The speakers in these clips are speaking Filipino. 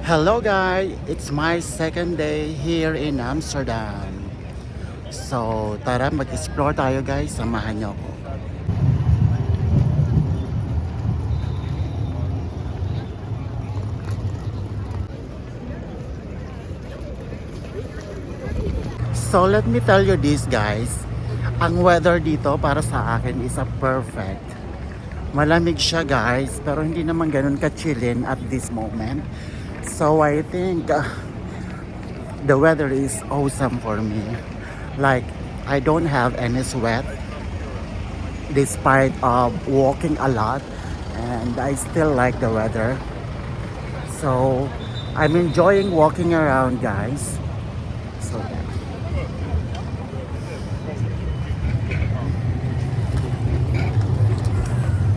Hello guys, it's my second day here in Amsterdam. So tara mag-explore tayo guys, samahan niyo ako. So let me tell you this guys, ang weather dito para sa akin is a perfect. Malamig siya guys, pero hindi naman ganun ka-chillin at this moment. So I think the weather is awesome for me. Like I don't have any sweat despite of walking a lot, and I still like the weather. So I'm enjoying walking around guys. So yeah.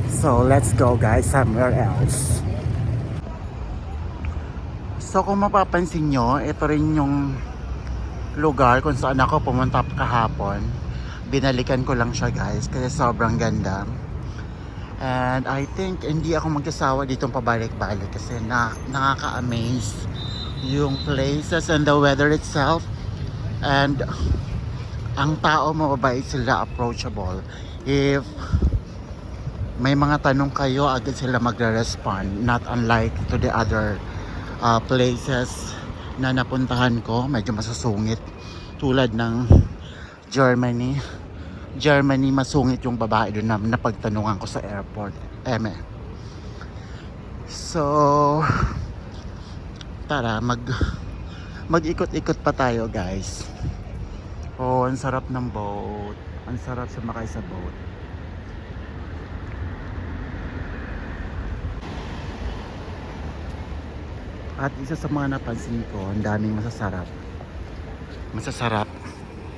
So let's go guys somewhere else. So kung mapapansin nyo, ito rin yung lugar kung saan ako pumunta kahapon. Binalikan ko lang siya guys kasi sobrang ganda. And I think hindi ako magkasawa ditong pabalik-balik kasi nakaka-amaze yung places and the weather itself. And ang tao mababait sila, approachable. If may mga tanong kayo, agad sila magre-respond. Not unlike to the other places na napuntahan ko, medyo masusungit. Tulad ng Germany. Germany, masungit yung babae doon na napagtanungan ko sa airport. Eme. So, tara, mag-ikot-ikot pa tayo guys. Oh, ang sarap ng boat. Ang sarap sumakay sa boat. At isa sa mga napansin ko, ang daming masasarap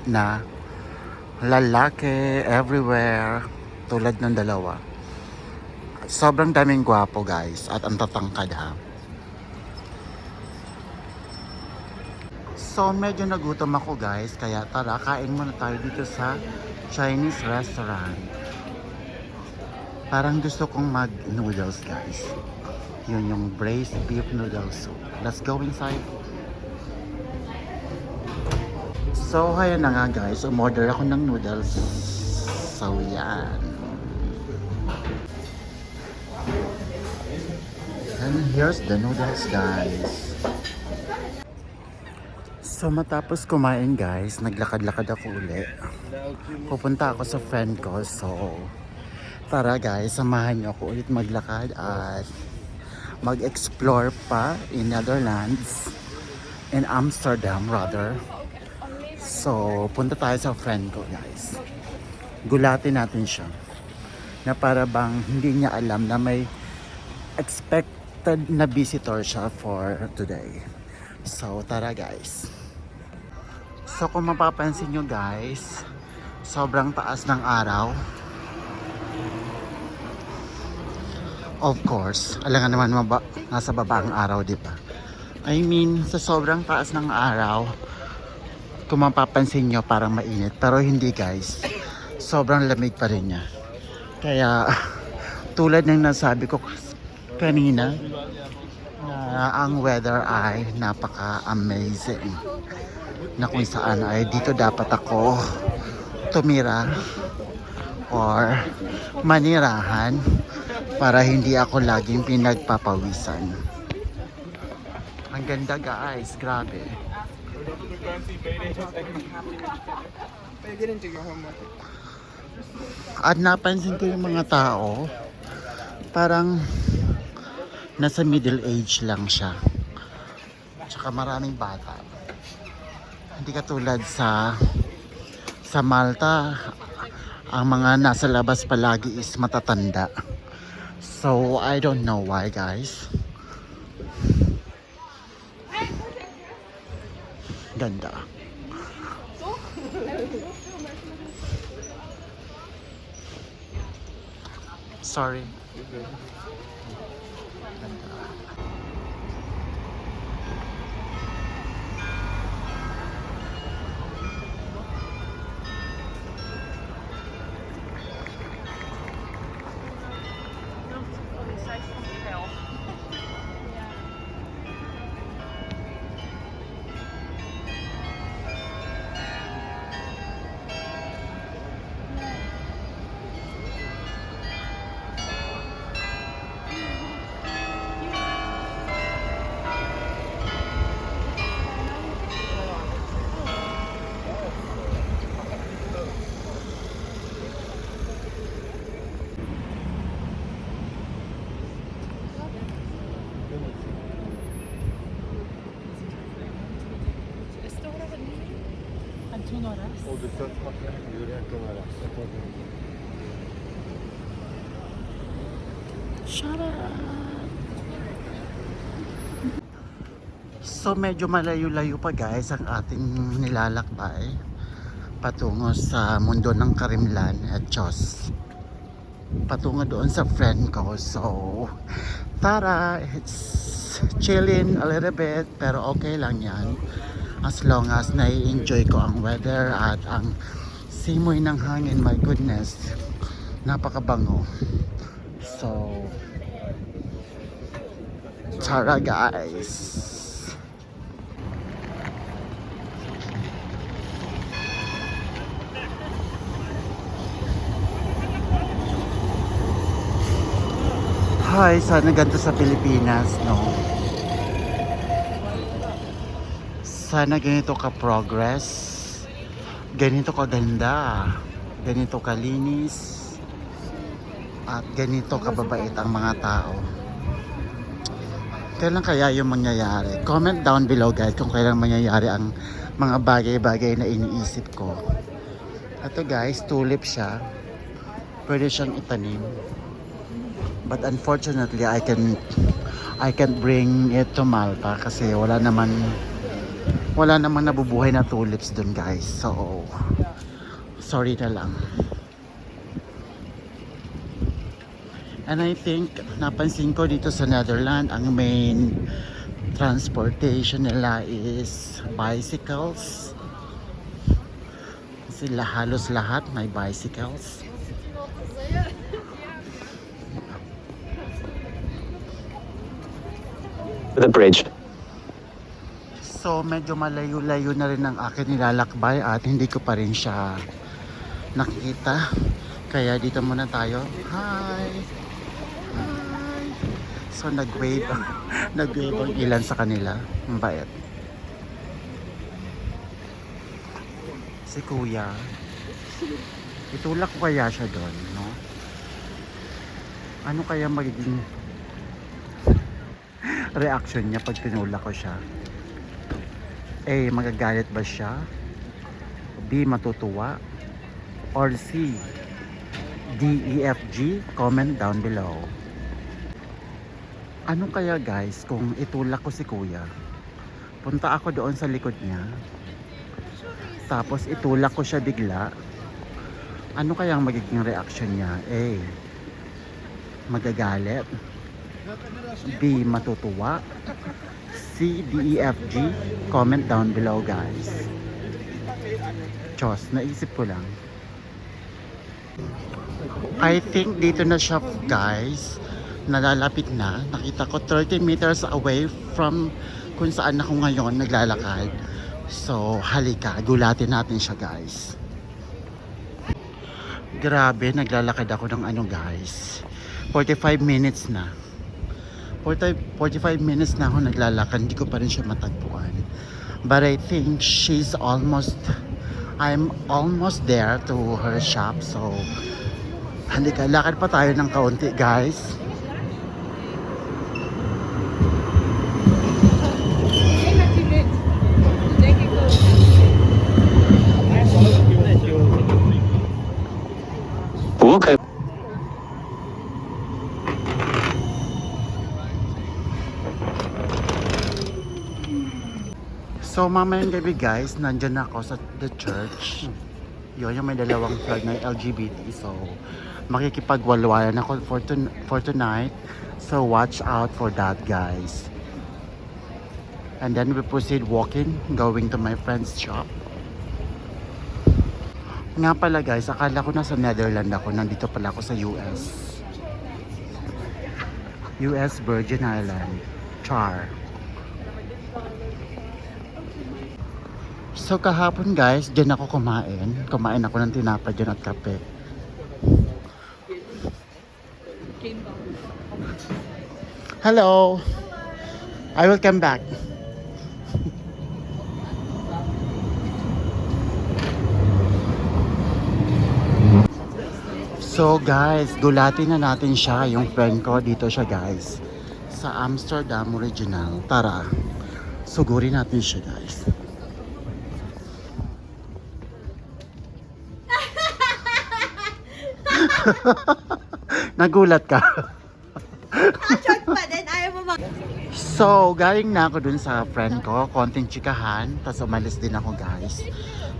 na lalaki everywhere, tulad ng dalawa. Sobrang daming gwapo guys at ang tatangkad ha. So medyo nagutom ako guys, kaya tara kain muna tayo dito sa Chinese restaurant. Parang gusto kong mag noodles guys. Yun yung braised beef noodle soup. Let's go inside. So, ayan na nga guys. Umorder ako ng noodles. So, yan. And here's the noodles guys. So, matapos kumain guys, naglakad-lakad ako uli. Pupunta ako sa friend ko. So, tara guys, samahan niyo ako ulit maglakad at mag-explore pa in Netherlands, in Amsterdam rather. So punta tayo sa friend ko guys, gulatin natin siya na para bang hindi niya alam na may expected na visitor siya for today. So tara guys. So kung mapapansin nyo guys, sobrang taas ng araw. Of course, alam nga naman nasa baba ang araw, di ba? I mean, sa sobrang taas ng araw, kung mapapansin nyo, parang mainit. Pero hindi guys, sobrang lamig pa rin niya. Kaya, tulad ng nasabi ko kanina, na ang weather ay napaka-amazing. Na kung saan ay dito dapat ako tumira or manirahan para hindi ako laging pinagpapawisan. Ang ganda guys, grabe. At napansin ko yung mga tao, parang nasa middle age lang siya. Tsaka maraming bata. Hindi katulad sa Malta, ang mga nasa labas palagi is matatanda. So, I don't know why guys. Ganda. Sorry. Ganda. Shut up! So medyo malayo-layo pa guys ang ating nilalakbay patungo sa mundo ng Karimlan at Diyos. Patungo doon sa friend ko. So tara, it's chilling a little bit pero okay lang yan. As long as nai-enjoy ko ang weather at ang simoy ng hangin, my goodness, napakabango. So tara guys. Hi, sana ganito sa Pilipinas, no? Sana ganito ka-progress, ganito kaganda, ganito kalinis, at ganito kababait ang mga tao. Kailan kaya yung mangyayari? Comment down below guys kung kailan mangyayari ang mga bagay-bagay na iniisip ko. Ito guys, tulip siya. Pwede siyang itanim. But unfortunately, I can't bring it to Malta kasi wala naman nabubuhay na tulips dun guys. So sorry na lang. And I think napansin ko dito sa Netherlands ang main transportation nila is bicycles. Sila halos lahat may bicycles. The bridge. So medyo malayo-layo na rin ang akin nilalakbay at hindi ko pa rin siya nakikita. Kaya dito muna tayo. Hi! Hi! So nag-wave ang ilan sa kanila. Ang bait. Si Kuya. Itulak ko kaya siya doon, no? Ano kaya magiging reaction niya pag tinulak ko siya? A, magagalit ba siya? B, matutuwa? Or C, D, E, F, G? Comment down below. Ano kaya guys kung itulak ko si Kuya? Punta ako doon sa likod niya. Tapos itulak ko siya bigla. Ano kaya ang magiging reaction niya? A, magagalit? B, matutuwa? C, D, E, F, G? Comment down below guys. Diyos, naisip ko lang. I think dito na siya guys. Nalalapit na. Nakita ko 30 meters away from kung saan ako ngayon naglalakad. So halika, gulatin natin siya guys. Grabe, naglalakad ako ng ano guys. 45 minutes na. 45 minutes na ako naglalakad, hindi ko pa rin siya matagpuan. But I think I'm almost there to her shop. So, halika, lakad pa tayo ng kaunti guys. Okay. So mamayang gabi guys, nandyan ako sa the church. Yun, yung may dalawang flag na LGBT. So makikipagwalwayan ako for tonight. So watch out for that guys. And then we proceed walking, going to my friend's shop. Nga pala guys, akala ko nasa Netherlands ako, nandito pala ako sa US. US Virgin Island. Char. So kahapon guys, dyan ako kumain. Kumain ako ng tinapay dyan at kape. Hello! I will come back. So guys, gulatin na natin siya. Yung friend ko, dito siya guys. Sa Amsterdam Original. Tara, sugurin natin siya guys. Nagulat ka. Short pa din, ayaw mo mag... So, galing na ako dun sa friend ko, konting chikahan, tapos umalis din ako guys.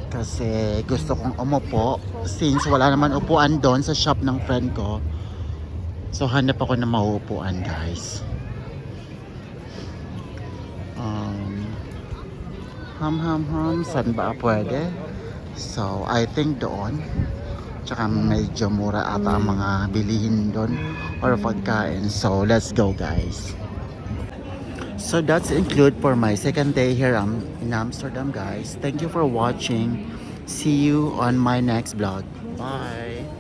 Kasi gusto kong umupo, since wala naman upuan doon sa shop ng friend ko. So, hanap ako ng mauupuan guys. Saan ba pwede? So, I think doon. Tsaka medyo mura ata ang mga bilihin doon or pagkain. So, let's go guys. So, that's include for my second day here in Amsterdam guys. Thank you for watching. See you on my next vlog. Bye!